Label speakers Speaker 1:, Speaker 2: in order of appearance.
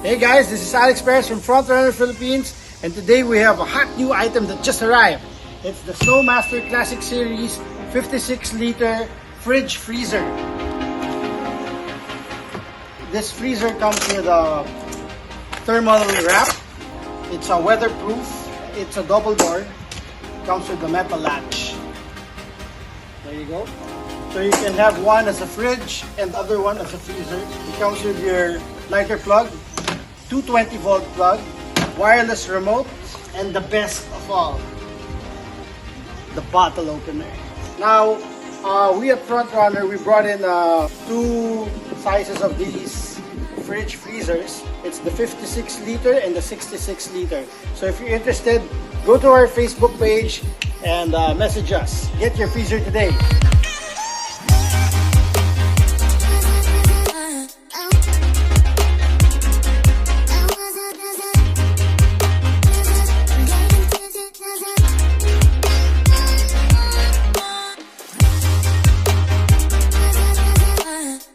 Speaker 1: Hey guys, this is Alex Perez from Frontrunner Philippines, and today we have a hot new item that just arrived. It's the SnoMaster Classic Series 56-liter fridge freezer. This freezer comes with a thermal wrap. It's a weatherproof. It's a double door. Comes with a metal latch. There you go. So you can have one as a fridge and the other one as a freezer. It comes with your lighter plug, 220-volt plug, wireless remote, and the best of all, the bottle opener. Now, we at Frontrunner, we brought in two sizes of these fridge freezers. It's the 56-liter and the 66-liter. So if you're interested, go to our Facebook page and message us. Get your freezer today.